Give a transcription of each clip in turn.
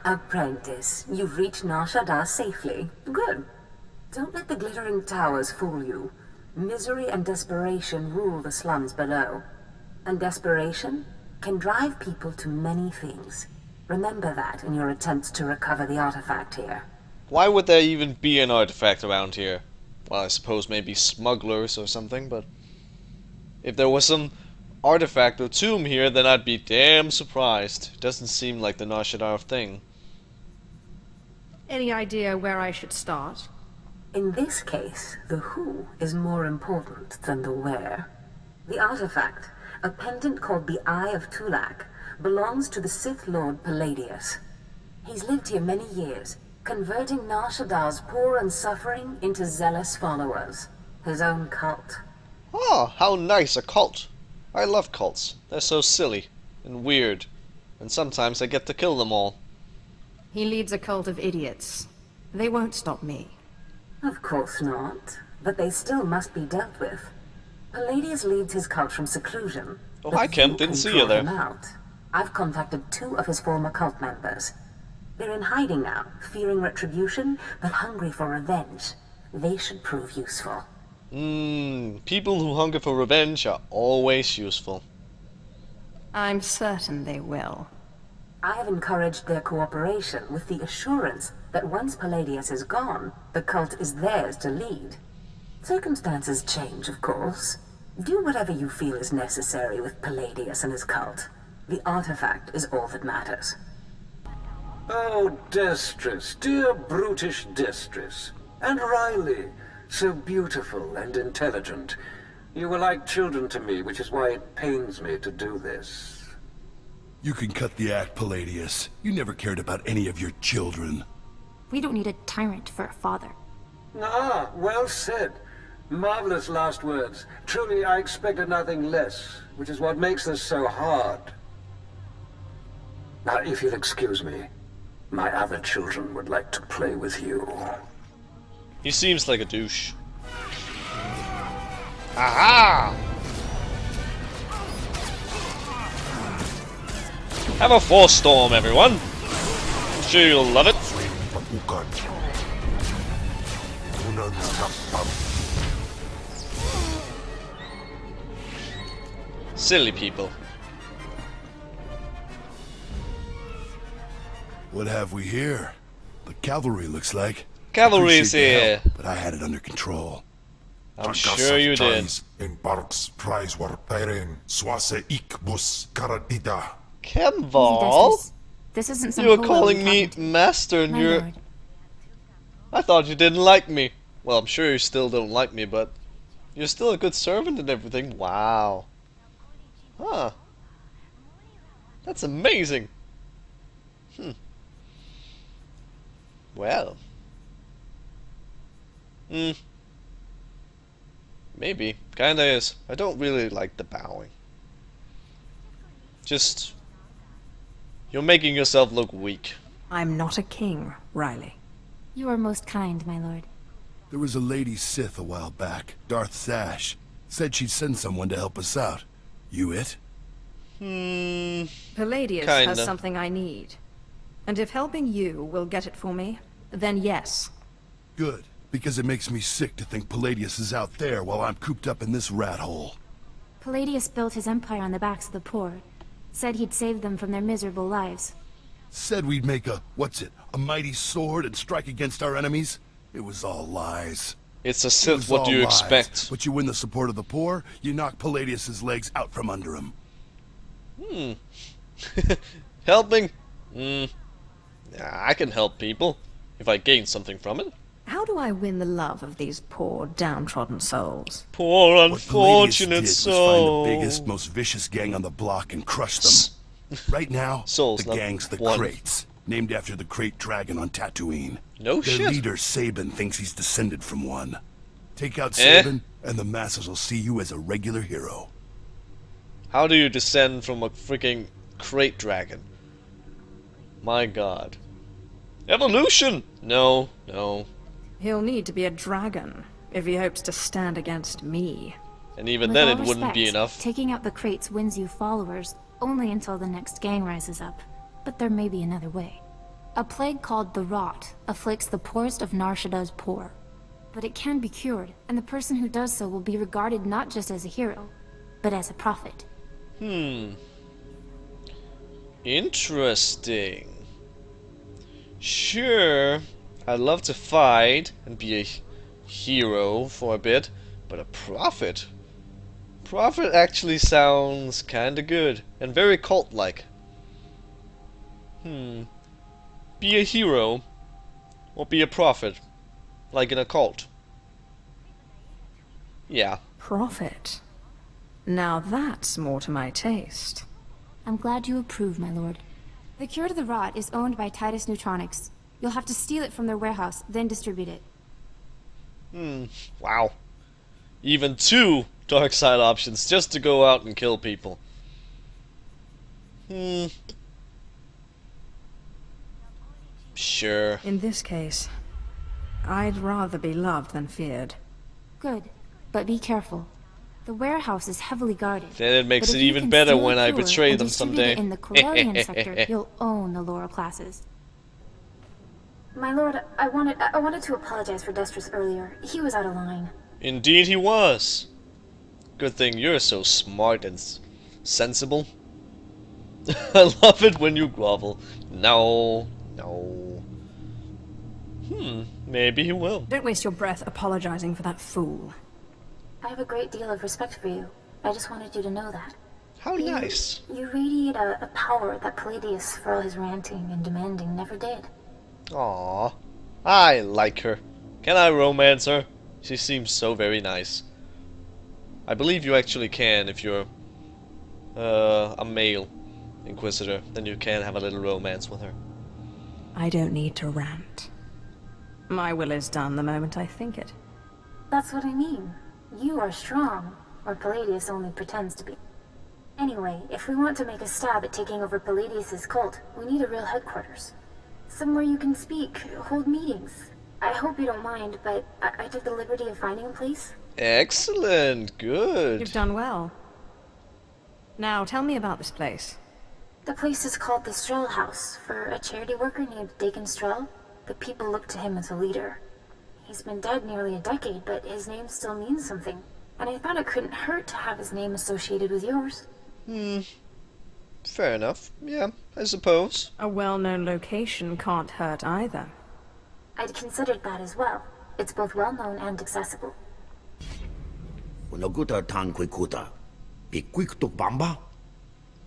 Apprentice, you've reached Nar Shaddaa safely. Good. Don't let the glittering towers fool you. Misery and desperation rule the slums below. And desperation can drive people to many things. Remember that in your attempts to recover the artifact here. Why would there even be an artifact around here? Well, I suppose maybe smugglers or something, but if there was some artifact or tomb here, then I'd be damn surprised. It doesn't seem like the Nar Shaddaa thing. Any idea where I should start? In this case, the who is more important than the where. The artifact, a pendant called the Eye of Tulak, belongs to the Sith Lord Palladius. He's lived here many years, converting Nar Shaddaa's poor and suffering into zealous followers. His own cult. Oh, how nice, a cult. I love cults. They're so silly and weird, and sometimes I get to kill them all. He leads a cult of idiots. They won't stop me. Of course not, but they still must be dealt with. Palladius leads his cult from seclusion. Oh, hi Ken, didn't see you there. I've contacted 2 of his former cult members. They're in hiding now, fearing retribution, but hungry for revenge. They should prove useful. People who hunger for revenge are always useful. I'm certain they will. I have encouraged their cooperation with the assurance that once Palladius is gone, the cult is theirs to lead. Circumstances change, of course. Do whatever you feel is necessary with Palladius and his cult. The artifact is all that matters. Oh, Destress, dear brutish Destress. And Riley, so beautiful and intelligent. You were like children to me, which is why it pains me to do this. You can cut the act, Palladius. You never cared about any of your children. We don't need a tyrant for a father. Ah, well said. Marvelous last words. Truly, I expected nothing less, which is what makes this so hard. Now, if you'll excuse me, my other children would like to play with you. He seems like a douche. Aha! Have a force storm, everyone! I'm sure you'll love it. Silly people. What have we here? The cavalry looks like. Cavalry's here. But I had it under control. I'm sure you did. Kemval? This isn't some You were calling me master and you're... Lord. I thought you didn't like me. Well, I'm sure you still don't like me, but you're still a good servant and everything. Wow. Huh. That's amazing. Well. Maybe. Kinda is. I don't really like the bowing. Just... You're making yourself look weak. I'm not a king, Riley. You are most kind, my lord. There was a lady Sith a while back, Darth Sash. Said she'd send someone to help us out. You it? Palladius Kinda. has something I need. And if helping you will get it for me, then yes. Good, because it makes me sick to think Palladius is out there while I'm cooped up in this rat hole. Palladius built his empire on the backs of the poor. Said he'd save them from their miserable lives. Said we'd make a a mighty sword and strike against our enemies? It was all lies. It's a It Sith, was what all do you lies. expect? But you win the support of the poor, you knock Palladius's legs out from under him. Helping? Yeah, I can help people, if I gain something from it. How do I win the love of these poor, downtrodden souls? Poor What Palladius unfortunate did soul. was find the biggest, most vicious gang on the block and crush them. Right now, Souls, the not gang's the one. Kraits, named after the Krayt dragon on Tatooine. No Their shit. leader, Sabin, thinks he's descended from one. Take out Eh? Sabin, and the masses will see you as a regular hero. How do you descend from a freaking Krayt dragon? My god. Evolution! No, no. He'll need to be a dragon if he hopes to stand against me. And even With then all it wouldn't be respect, enough. Taking out the crates wins you followers only until the next gang rises up. But there may be another way. A plague called the Rot afflicts the poorest of Nar Shaddaa's poor. But it can be cured, and the person who does so will be regarded not just as a hero, but as a prophet. Interesting. Sure, I'd love to fight and be a hero for a bit, but a prophet? Prophet actually sounds kinda good, and very cult-like. Be a hero, or be a prophet, like in a cult. Yeah. Prophet. Now that's more to my taste. I'm glad you approve, my lord. The cure to the Rot is owned by Titus Neutronics. You'll have to steal it from their warehouse, then distribute it. Wow. Even 2 dark side options just to go out and kill people. Sure. In this case, I'd rather be loved than feared. Good, but be careful. The warehouse is heavily guarded. Then it makes But it if you even can better steal a when I cure betray and them distribute someday. it in the Corellian sector, you'll own the lower classes. My lord, I wanted to apologize for Destris earlier. He was out of line. Indeed he was. Good thing you're so smart and sensible. I love it when you grovel. No. Maybe he will. Don't waste your breath apologizing for that fool. I have a great deal of respect for you. I just wanted you to know that. How nice. You radiate a power that Palladius, for all his ranting and demanding, never did. Aww. I like her. Can I romance her? She seems so very nice. I believe you actually can if you're a male Inquisitor. Then you can have a little romance with her. I don't need to rant. My will is done the moment I think it. That's what I mean. You are strong, or Palladius only pretends to be. Anyway, if we want to make a stab at taking over Palladius's cult, we need a real headquarters. Somewhere you can speak, hold meetings. I hope you don't mind, but I took the liberty of finding a place. Excellent. Good. You've done well. Now, tell me about this place. The place is called the Strel House, for a charity worker named Dakin Strel. The people look to him as a leader. He's been dead nearly a decade, but his name still means something. And I thought it couldn't hurt to have his name associated with yours. Fair enough. Yeah, I suppose. A well-known location can't hurt either. I'd considered that as well. It's both well-known and accessible.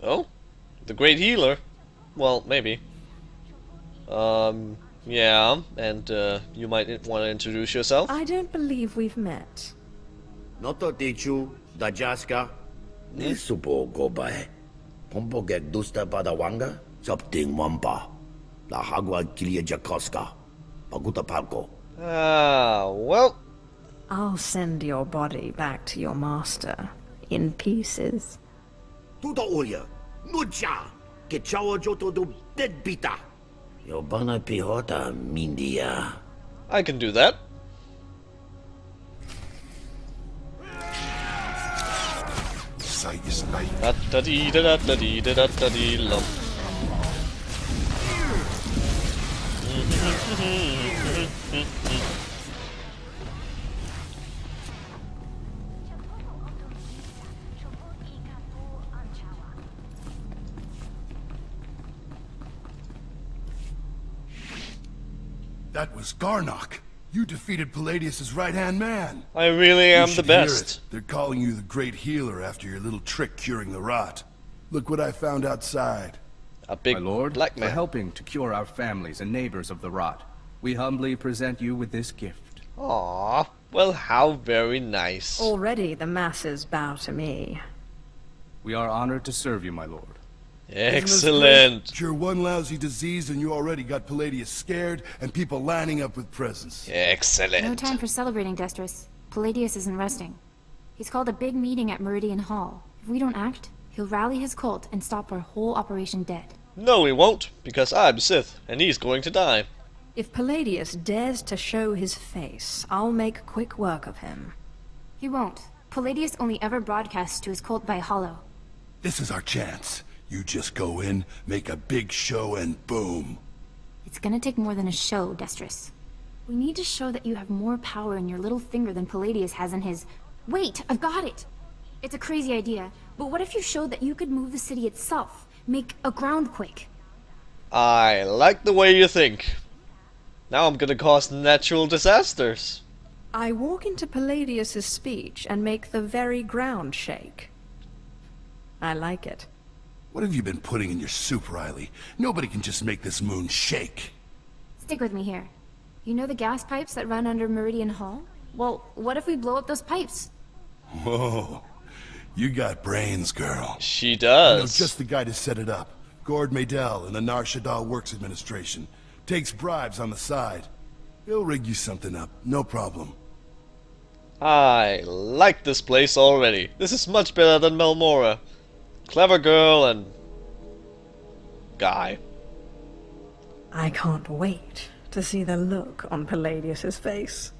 Oh? The Great Healer? Well, maybe. Yeah, and you might want to introduce yourself? I don't believe we've met. Noto Tichu, Dajaska, Nisupo Gobae, Pompo get Dusta Padawanga, Something Wampa, La Hagua Kilia Jakoska, Paguta Palco. Ah, well. I'll send your body back to your master, in pieces. Tuta Ulia, Nucha, Kechawa Joto do Dead Bita. Yobana Pihota, Mindia. I can do that. Da-da-dee-da-da-da-dee-da-da-da-dee-lum. That was Garnock. You defeated Palladius's right-hand man. I really am You the should hear best. it. They're calling you the Great Healer after your little trick curing the rot. Look what I found outside. A big My lord, black for man. helping to cure our families and neighbors of the rot, we humbly present you with this gift. Aww. Well, how very nice. Already the masses bow to me. We are honored to serve you, my lord. Excellent. Cure one lousy disease and you already got Palladius scared and people lining up with presents. Excellent. No time for celebrating, Destris. Palladius isn't resting. He's called a big meeting at Meridian Hall. If we don't act, he'll rally his cult and stop our whole operation dead. No, he won't, because I'm Sith, and he's going to die. If Palladius dares to show his face, I'll make quick work of him. He won't. Palladius only ever broadcasts to his cult by hollow. This is our chance. You just go in, make a big show, and boom. It's gonna take more than a show, Destris. We need to show that you have more power in your little finger than Palladius has in his... Wait, I've got it! It's a crazy idea, but what if you showed that you could move the city itself? Make a groundquake? I like the way you think. Now I'm gonna cause natural disasters. I walk into Palladius's speech and make the very ground shake. I like it. What have you been putting in your soup, Riley? Nobody can just make this moon shake. Stick with me here. You know the gas pipes that run under Meridian Hall? Well, what if we blow up those pipes? Whoa. You got brains, girl. She I does. know just the guy to set it up. Gord Maydell in the Nar Shaddaa Works Administration. Takes bribes on the side. He'll rig you something up, no problem. I like this place already. This is much better than Melmora. Clever girl and... guy. I can't wait to see the look on Palladius's face.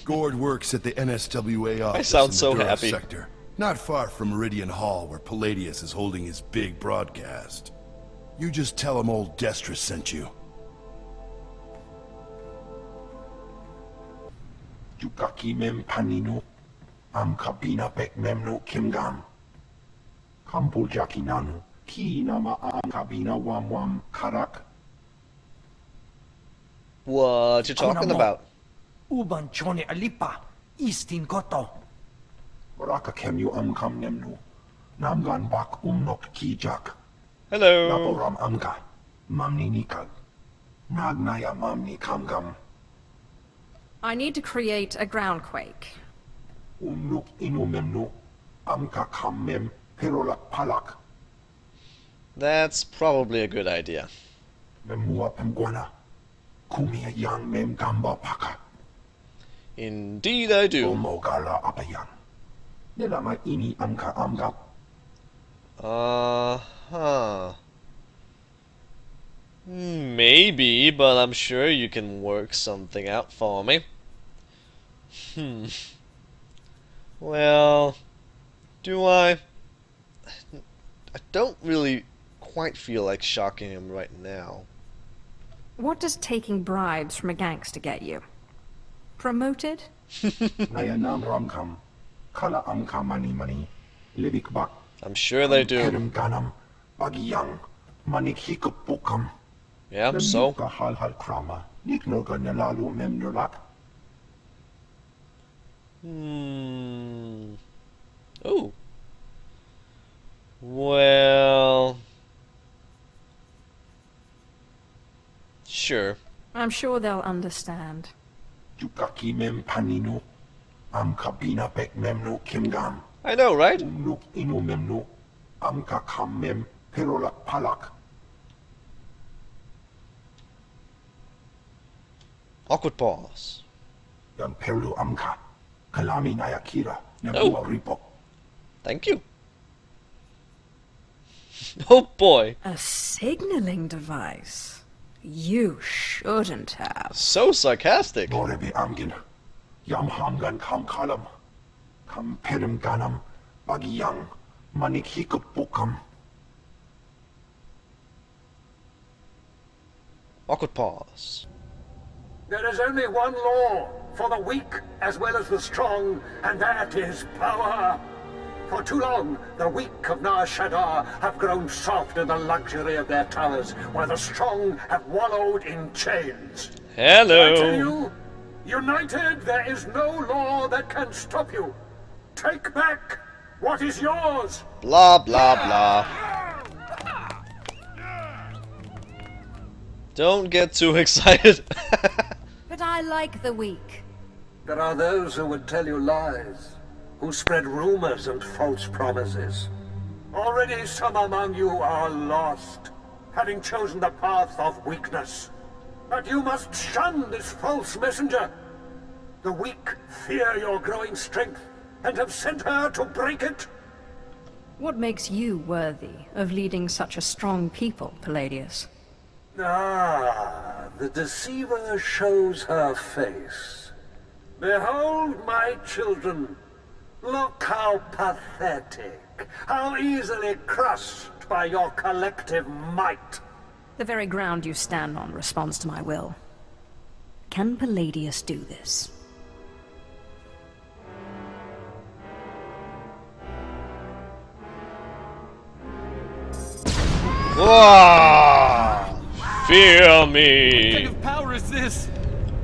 Gord works at the NSWA office I sound in the so Dura happy. sector. Not far from Meridian Hall, where Palladius is holding his big broadcast. You just tell him old Destris sent you. Yukaki mem panino, am kabina bek memno kimgam. Kampul nanu, ki nama am kabina wam wam karak. What you talking about? Uban chone alipa, istin koto. Raka kem you am kam nemnu, namgan bak umnok ki jak. Hello. Naporam amka, mamni nikag. Nagnaya mamni kamgam. I need to create a groundquake. Umnuk inu memnu, amka kam mem, perolak palak. That's probably a good idea. Memua pemguana, kumia yang mem gamba paka. Indeed I do. Omogala apayan. Nilama ini amka amgap. Uh-huh. Maybe, but I'm sure you can work something out for me. Well, do I? I don't really quite feel like shocking him right now. What does taking bribes from a gangster get you? Promoted? Naya nam ramkam. Kala amka mani. Libik bak. I'm sure they do. Kerem ganam. Bagiyang. Manik hikupukam. Yeah, so? Hal krama. Niknoga nalalu memnulak. Oh. Well... Sure. I'm sure they'll understand. Yukaki mem panino. Am kabina bek memnu kimgam. I know, right? Umnuk inu memnu. Amka kam mem perolak palak. Awkward pause. Yan perlu amka. Kalami nayakira. Nabua ripok. Thank you. Oh boy. A signaling device? You shouldn't have. So sarcastic. Norebe amgin. Yam hamgan kam kalam. Kam perem ganam. Bagiyang. Manik hikupukam. Awkward pause. There is only one law for the weak as well as the strong, and that is power. For too long, the weak of Nar Shaddaa have grown soft in the luxury of their towers, while the strong have wallowed in chains. Hello. I tell you, united, there is no law that can stop you. Take back what is yours. Blah, blah, blah. Don't get too excited. But I like the weak. There are those who would tell you lies, who spread rumors and false promises. Already some among you are lost, having chosen the path of weakness. But you must shun this false messenger. The weak fear your growing strength, and have sent her to break it. What makes you worthy of leading such a strong people, Palladius? Ah, the deceiver shows her face. Behold, my children. Look how pathetic, how easily crushed by your collective might. The very ground you stand on responds to my will. Can Palladius do this? Whoa! Fear me! What kind of power is this?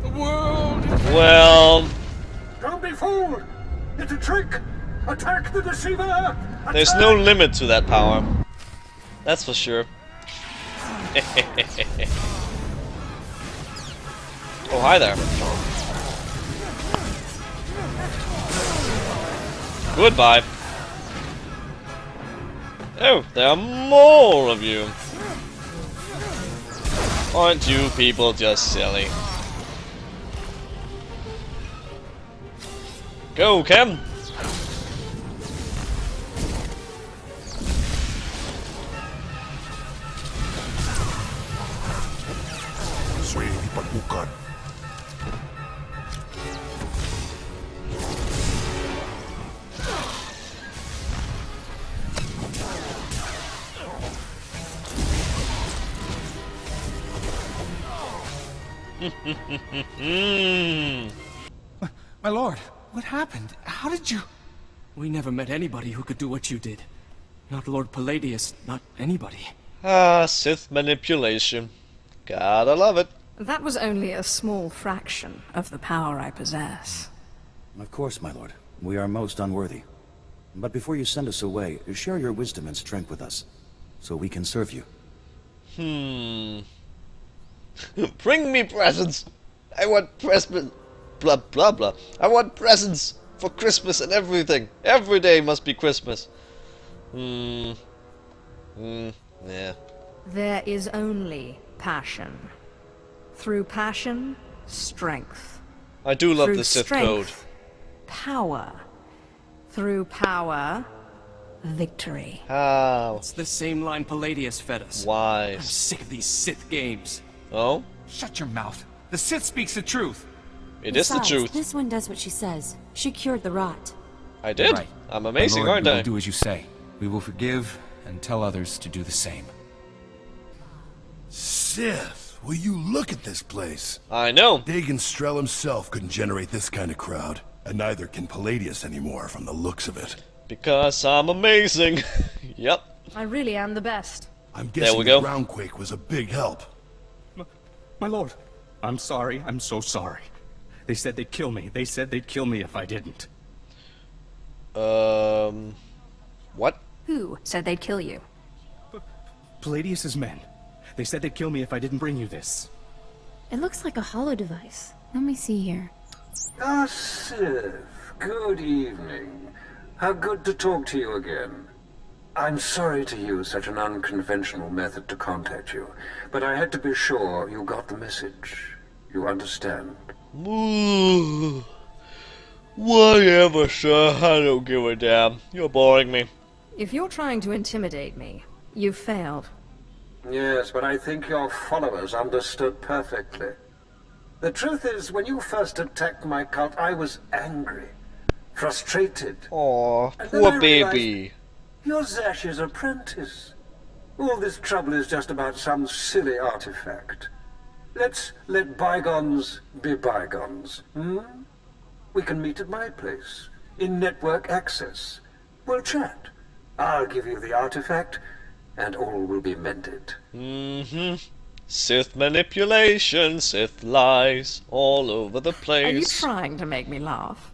The world! Well... Don't be fooled! It's a trick! Attack the deceiver! There's no limit to that power. That's for sure. Oh, hi there. Goodbye. Oh, there are more of you. Aren't you people just silly? Go, Kem! Bukan. My lord, what happened? How did you... We never met anybody who could do what you did. Not Lord Palladius, not anybody. Ah, Sith manipulation. Gotta love it. That was only a small fraction of the power I possess. Of course, my lord. We are most unworthy. But before you send us away, share your wisdom and strength with us, so we can serve you. Bring me presents! I want presents. Blah blah blah. I want presents for Christmas and everything. Every day must be Christmas. Yeah. There is only passion. Through passion, strength. I do love Through the Sith strength, code. Power. Through power, victory. How? It's the same line Palladius fed us. Why? I'm sick of these Sith games. Oh? Shut your mouth. The Sith speaks the truth. It is the truth. This one does what she says. She cured the rot. I did. Right. I'm amazing, My lord, aren't we I? will do as you say. We will forgive and tell others to do the same. Sith, will you look at this place? I know. Dagon Strel himself couldn't generate this kind of crowd, and neither can Palladius anymore from the looks of it. Because I'm amazing. Yep. I really am the best. I'm There guessing we the go. groundquake was a big help. My lord, I'm sorry. I'm so sorry. They said they'd kill me. They said they'd kill me if I didn't. What? Who said they'd kill you? Palladius's men. They said they'd kill me if I didn't bring you this. It looks like a hollow device. Let me see here. Ah, Sith. Good evening. How good to talk to you again. I'm sorry to use such an unconventional method to contact you, but I had to be sure you got the message. You understand? Ooh. Whatever, sir. I don't give a damn. You're boring me. If you're trying to intimidate me, you've failed. Yes, but I think your followers understood perfectly. The truth is, when you first attacked my cult, I was angry, frustrated. Aw, And then poor I baby. realized you're Zash's apprentice. All this trouble is just about some silly artifact. Let's let bygones be bygones, We can meet at my place, in network access. We'll chat. I'll give you the artifact, and all will be mended. Sith manipulation, Sith lies, all over the place. Are you trying to make me laugh?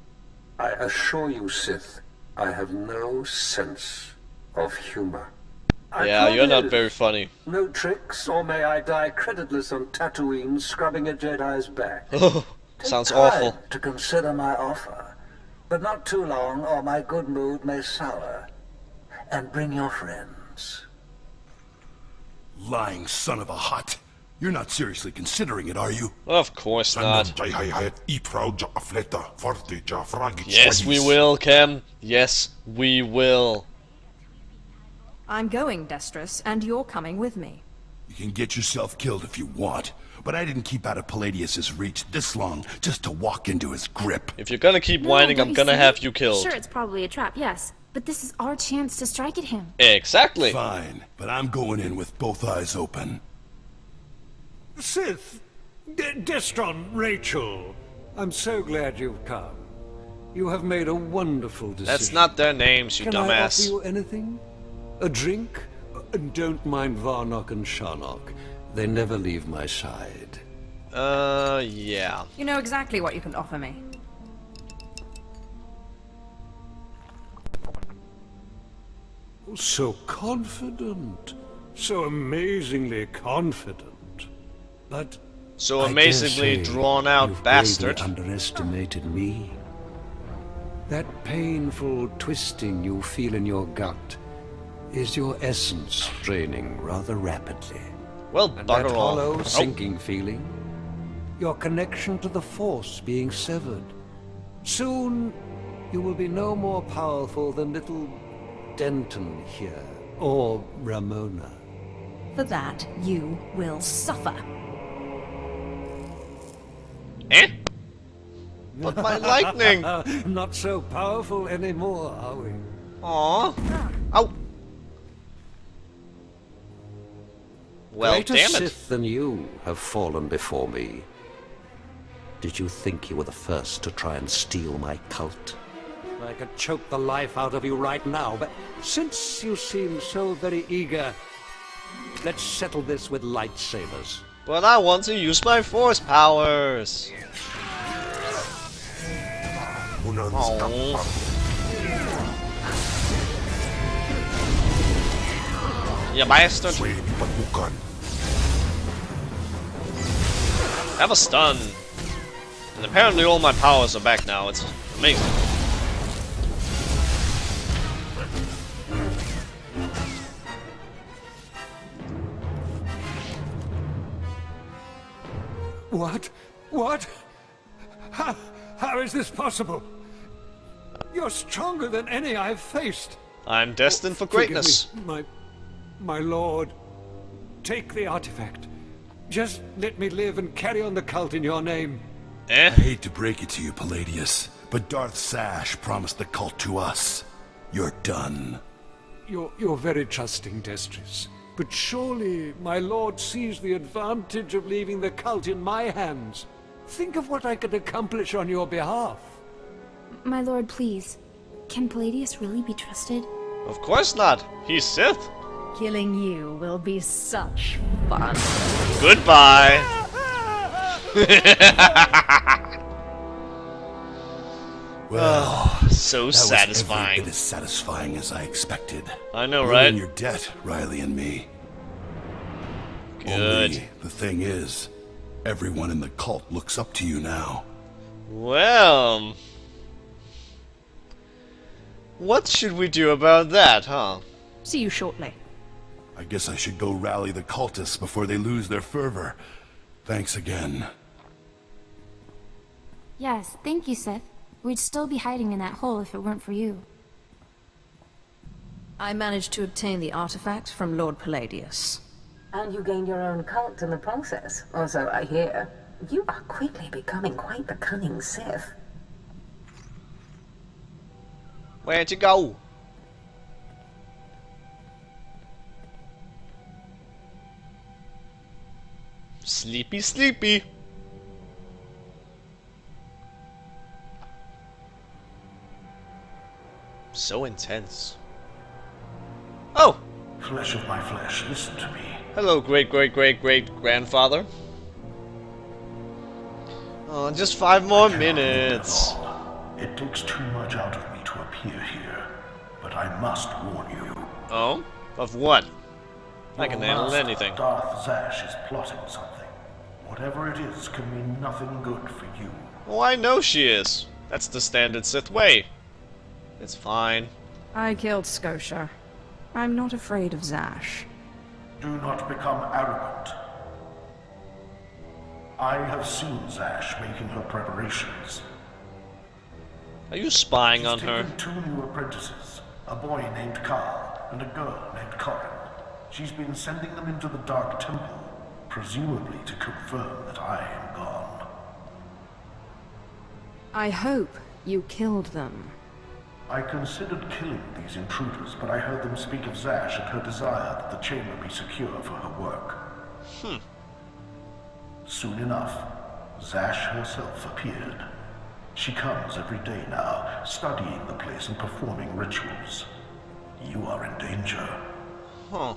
I assure you, Sith, I have no sense of humor. Yeah, you're not very funny. No tricks, or may I die creditless on Tatooine scrubbing a Jedi's back. Sounds Take awful. time to consider my offer, but not too long, or my good mood may sour. And bring your friends. Lying son of a hut. You're not seriously considering it, are you? Of course not. Yes, we will, Kem. Yes, we will. I'm going, Destrus, and you're coming with me. You can get yourself killed if you want, but I didn't keep out of Palladius's reach this long just to walk into his grip. If you're gonna keep whining, don't I'm you gonna see? have you killed. Sure, it's probably a trap, yes. But this is our chance to strike at him. Exactly. Fine, but I'm going in with both eyes open. Sith, Destron, Rachel, I'm so glad you've come. You have made a wonderful decision. That's not their names, you Can I offer dumbass. you anything? A drink? Don't mind Varnock and Sharnock. They never leave my side. Yeah. You know exactly what you can offer me. So confident. So amazingly confident. But So I amazingly dare say drawn out you've bastard. gravely underestimated me. That painful twisting you feel in your gut is your essence draining rather rapidly. Well, And that bugger all. hollow, sinking feeling, your connection to the Force being severed. Soon, you will be no more powerful than little Denton here, or Ramona. For that, you will suffer. Eh? But my lightning! Not so powerful anymore, are we? Aww. Ow. Well, Greater damn it. Sith than you have fallen before me. Did you think you were the first to try and steal my cult? I could choke the life out of you right now, but since you seem so very eager, let's settle this with lightsabers. But I want to use my force powers. Oh. You bastard. I have a stun. And apparently all my powers are back now. It's amazing. What? What? How is this possible? You're stronger than any I've faced. I'm destined for greatness. Forgive me, my lord. Take the artifact. Just let me live and carry on the cult in your name. I hate to break it to you, Palladius, but Darth Sash promised the cult to us. You're done. You're very trusting, Destris. But surely my lord sees the advantage of leaving the cult in my hands. Think of what I could accomplish on your behalf. My lord, please. Can Palladius really be trusted? Of course not. He's Sith. Killing you will be such fun. Goodbye. Well, so that satisfying. Was every bit as satisfying as I expected. I know, We're right? in your debt, Riley and me. Good. Only the thing is, everyone in the cult looks up to you now. Well, what should we do about that, huh? See you shortly. I guess I should go rally the cultists before they lose their fervor. Thanks again. Yes, thank you, Sith. We'd still be hiding in that hole if it weren't for you. I managed to obtain the artifact from Lord Palladius. And you gained your own cult in the process, or so I hear. You are quickly becoming quite the cunning Sith. Where'd you go? Sleepy, sleepy. So intense. Oh! Flesh of my flesh, listen to me. Hello, great-great-great-great-grandfather. Oh, just 5 more minutes. It takes too much out of me to appear here, but I must warn you. Oh? Of what? I can Your handle master, anything. Darth Zash is plotting something. Whatever it is can mean nothing good for you. Oh, I know she is. That's the standard Sith way. It's fine. I killed Scotia. I'm not afraid of Zash. Do not become arrogant. I have seen Zash making her preparations. Are you spying on She's her? taken 2 new apprentices, a boy named Carl and a girl named Corin. She's been sending them into the Dark Temple, presumably to confirm that I am gone. I hope you killed them. I considered killing these intruders, but I heard them speak of Zash and her desire that the chamber be secure for her work. Soon enough, Zash herself appeared. She comes every day now, studying the place and performing rituals. You are in danger. Huh.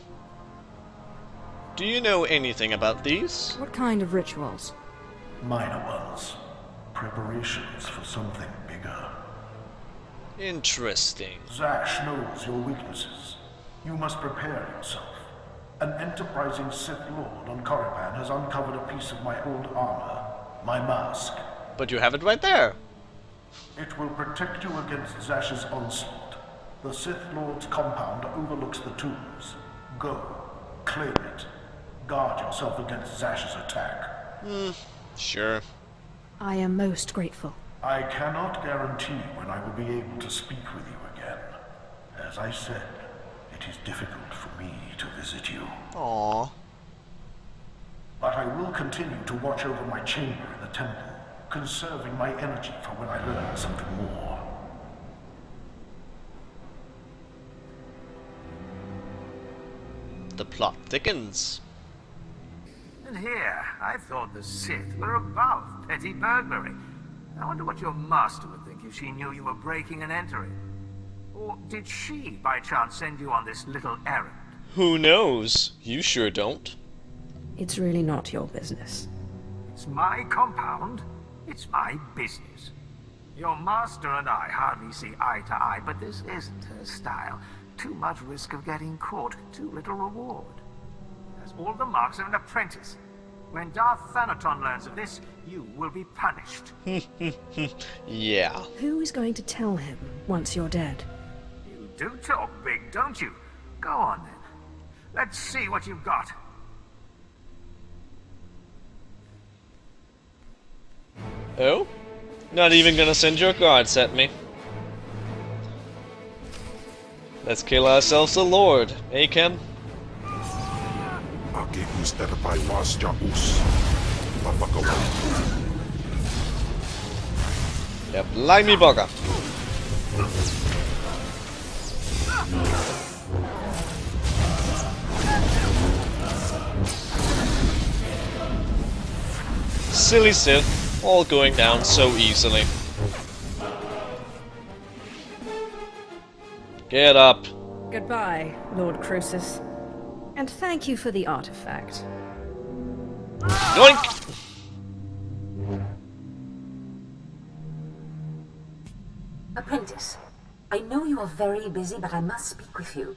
Do you know anything about these? What kind of rituals? Minor ones. Preparations for something bigger. Interesting. Zash knows your weaknesses. You must prepare yourself. An enterprising Sith Lord on Korriban has uncovered a piece of my old armor, my mask. But you have it right there. It will protect you against Zash's onslaught. The Sith Lord's compound overlooks the tombs. Go, claim it. Guard yourself against Zash's attack. Sure. I am most grateful. I cannot guarantee when I will be able to speak with you again. As I said, it is difficult for me to visit you. Aww. But I will continue to watch over my chamber in the temple, conserving my energy for when I learn something more. The plot thickens. And here, I thought the Sith were above petty burglary. I wonder what your master would think if she knew you were breaking and entering. Or did she, by chance, send you on this little errand? Who knows? You sure don't. It's really not your business. It's my compound. It's my business. Your master and I hardly see eye to eye, but this isn't her style. Too much risk of getting caught, too little reward. Has all the marks of an apprentice. When Darth Thanaton learns of this, you will be punished. Yeah. Who is going to tell him once you're dead? You do talk big, don't you? Go on then. Let's see what you've got. Oh? Not even gonna send your guards at me. Let's kill ourselves a lord, eh, Ken? Yep, limey bugger. Silly Sith, all going down so easily. Get up. Goodbye, Lord Crucis. And thank you for the artifact. Yoink! Apprentice, I know you are very busy, but I must speak with you.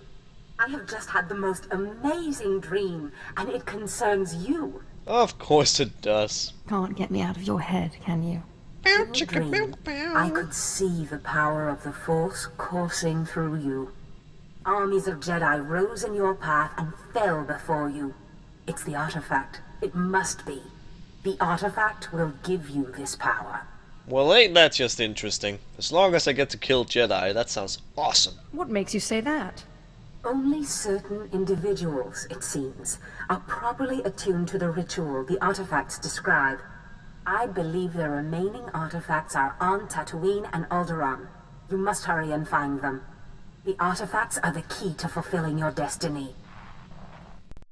I have just had the most amazing dream, and it concerns you. Of course it does. Can't get me out of your head, can you? In the dream, I could see the power of the Force coursing through you. Armies of Jedi rose in your path and fell before you. It's the artifact. It must be. The artifact will give you this power. Well, ain't that just interesting? As long as I get to kill Jedi, that sounds awesome. What makes you say that? Only certain individuals, it seems, are properly attuned to the ritual the artifacts describe. I believe the remaining artifacts are on Tatooine and Alderaan. You must hurry and find them. The artifacts are the key to fulfilling your destiny.